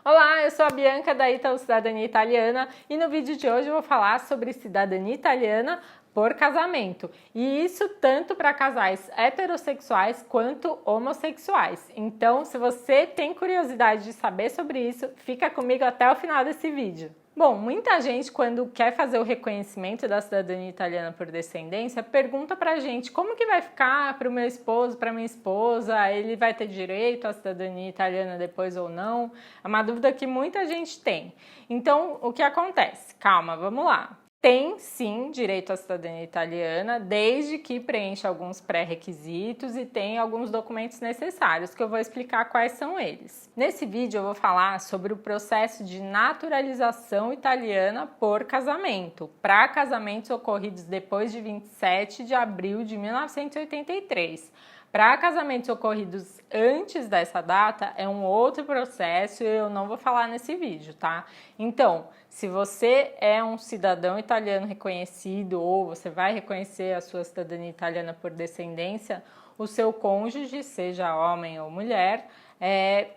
Olá, eu sou a Bianca da Ítalo Cidadania Italiana e no vídeo de hoje eu vou falar sobre cidadania italiana por casamento. E isso tanto para casais heterossexuais quanto homossexuais. Então, se você tem curiosidade de saber sobre isso, fica comigo até o final desse vídeo. Bom, muita gente, quando quer fazer o reconhecimento da cidadania italiana por descendência, pergunta pra gente como que vai ficar para o meu esposo, para minha esposa, ele vai ter direito à cidadania italiana depois ou não? É uma dúvida que muita gente tem. Então, o que acontece? Calma, vamos lá. Tem sim direito à cidadania italiana, desde que preencha alguns pré-requisitos e tem alguns documentos necessários, que eu vou explicar quais são eles. Nesse vídeo eu vou falar sobre o processo de naturalização italiana por casamento, para casamentos ocorridos depois de 27 de abril de 1983. Para casamentos ocorridos antes dessa data, é um outro processo e eu não vou falar nesse vídeo, tá? Então, se você é um cidadão italiano reconhecido ou você vai reconhecer a sua cidadania italiana por descendência, o seu cônjuge, seja homem ou mulher,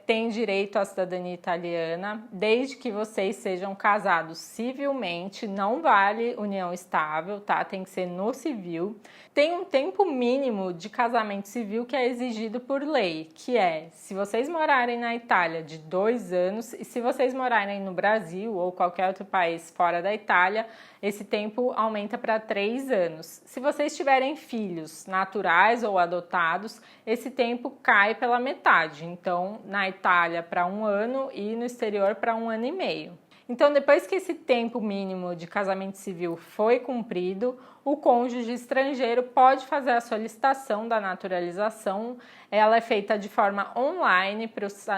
tem direito à cidadania italiana, desde que vocês sejam casados civilmente, não vale união estável, tá? Tem que ser no civil. Tem um tempo mínimo de casamento civil que é exigido por lei, que é, se vocês morarem na Itália, de 2 anos, e se vocês morarem no Brasil ou qualquer outro país fora da Itália, esse tempo aumenta para 3 anos. Se vocês tiverem filhos naturais ou adotados, esse tempo cai pela metade. Então, na Itália para 1 ano e no exterior para 1 ano e meio. Então, depois que esse tempo mínimo de casamento civil foi cumprido, o cônjuge estrangeiro pode fazer a solicitação da naturalização. Ela é feita de forma online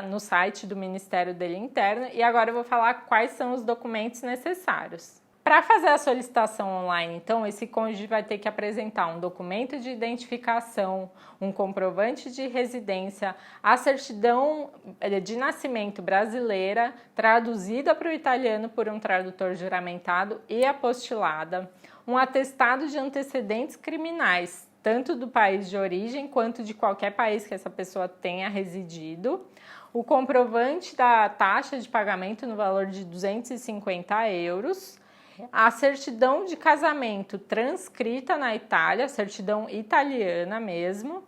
no site do Ministério dele Interno e agora eu vou falar quais são os documentos necessários. Para fazer a solicitação online, então, esse cônjuge vai ter que apresentar um documento de identificação, um comprovante de residência, a certidão de nascimento brasileira, traduzida para o italiano por um tradutor juramentado e apostilada, um atestado de antecedentes criminais, tanto do país de origem quanto de qualquer país que essa pessoa tenha residido, o comprovante da taxa de pagamento no valor de 250 euros, a certidão de casamento transcrita na Itália, certidão italiana mesmo,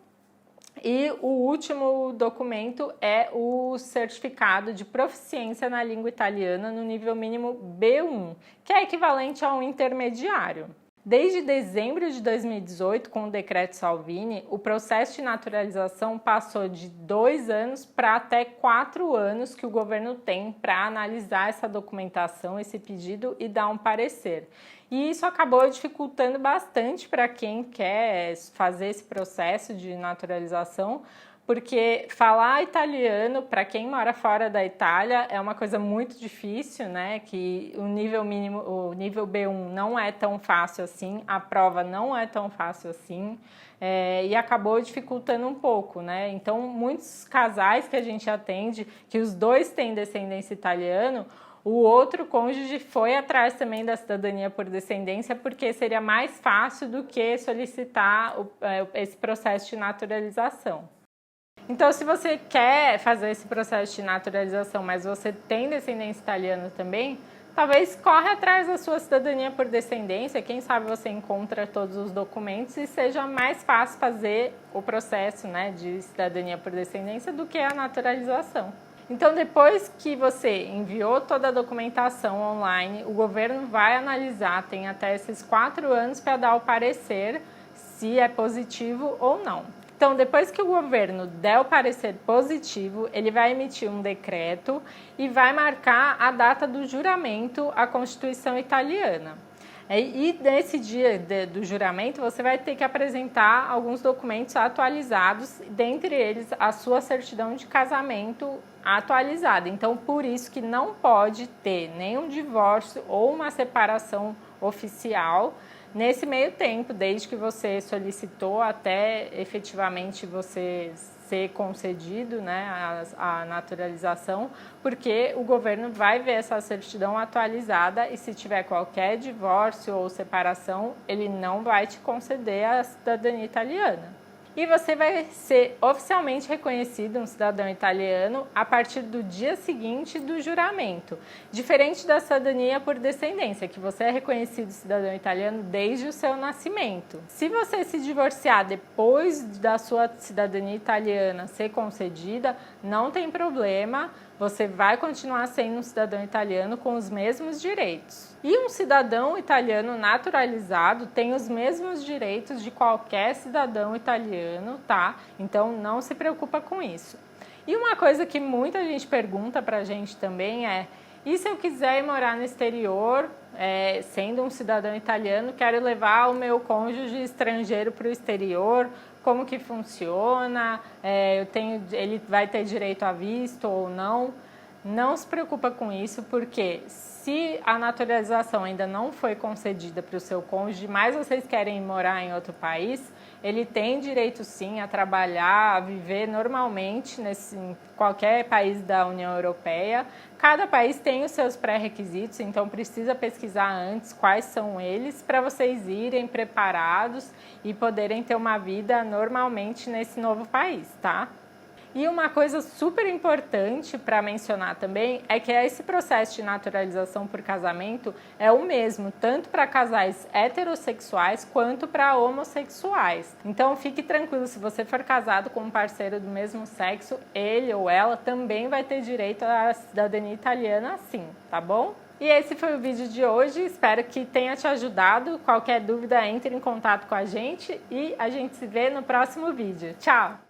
e o último documento é o certificado de proficiência na língua italiana no nível mínimo B1, que é equivalente a um intermediário. Desde dezembro de 2018, com o decreto Salvini, o processo de naturalização passou de 2 anos para até 4 anos que o governo tem para analisar essa documentação, esse pedido e dar um parecer. E isso acabou dificultando bastante para quem quer fazer esse processo de naturalização, porque falar italiano para quem mora fora da Itália é uma coisa muito difícil, né? Que o nível mínimo, o nível B1 não é tão fácil assim, a prova não é tão fácil assim, e acabou dificultando um pouco, né? Então, muitos casais que a gente atende, que os dois têm descendência italiana, o outro cônjuge foi atrás também da cidadania por descendência porque seria mais fácil do que solicitar esse processo de naturalização. Então, se você quer fazer esse processo de naturalização, mas você tem descendência italiana também, talvez corre atrás da sua cidadania por descendência, quem sabe você encontra todos os documentos e seja mais fácil fazer o processo, né, de cidadania por descendência do que a naturalização. Então, depois que você enviou toda a documentação online, o governo vai analisar, tem até esses 4 anos para dar o parecer se é positivo ou não. Então, depois que o governo der o parecer positivo, ele vai emitir um decreto e vai marcar a data do juramento à Constituição italiana. E nesse dia do juramento, você vai ter que apresentar alguns documentos atualizados, dentre eles a sua certidão de casamento atualizada. Então, por isso que não pode ter nenhum divórcio ou uma separação oficial nesse meio tempo, desde que você solicitou até efetivamente você ser concedido, né, a naturalização, porque o governo vai ver essa certidão atualizada e se tiver qualquer divórcio ou separação, ele não vai te conceder a cidadania italiana. e você vai ser oficialmente reconhecido um cidadão italiano a partir do dia seguinte do juramento, diferente da cidadania por descendência, que você é reconhecido cidadão italiano desde o seu nascimento. Se você se divorciar depois da sua cidadania italiana ser concedida, não tem problema, você vai continuar sendo um cidadão italiano com os mesmos direitos. E um cidadão italiano naturalizado tem os mesmos direitos de qualquer cidadão italiano, tá? Então não se preocupa com isso. E uma coisa que muita gente pergunta pra gente também é: e se eu quiser ir morar no exterior, sendo um cidadão italiano, quero levar o meu cônjuge estrangeiro para o exterior, como que funciona? Ele vai ter direito a visto ou não? Não se preocupa com isso, porque se a naturalização ainda não foi concedida para o seu cônjuge, mas vocês querem morar em outro país, ele tem direito sim a trabalhar, a viver normalmente em qualquer país da União Europeia. Cada país tem os seus pré-requisitos, então precisa pesquisar antes quais são eles para vocês irem preparados e poderem ter uma vida normalmente nesse novo país, tá? E uma coisa super importante para mencionar também é que esse processo de naturalização por casamento é o mesmo, tanto para casais heterossexuais quanto para homossexuais. Então fique tranquilo, se você for casado com um parceiro do mesmo sexo, ele ou ela também vai ter direito à cidadania italiana assim, tá bom? E esse foi o vídeo de hoje, espero que tenha te ajudado. Qualquer dúvida, entre em contato com a gente e a gente se vê no próximo vídeo. Tchau!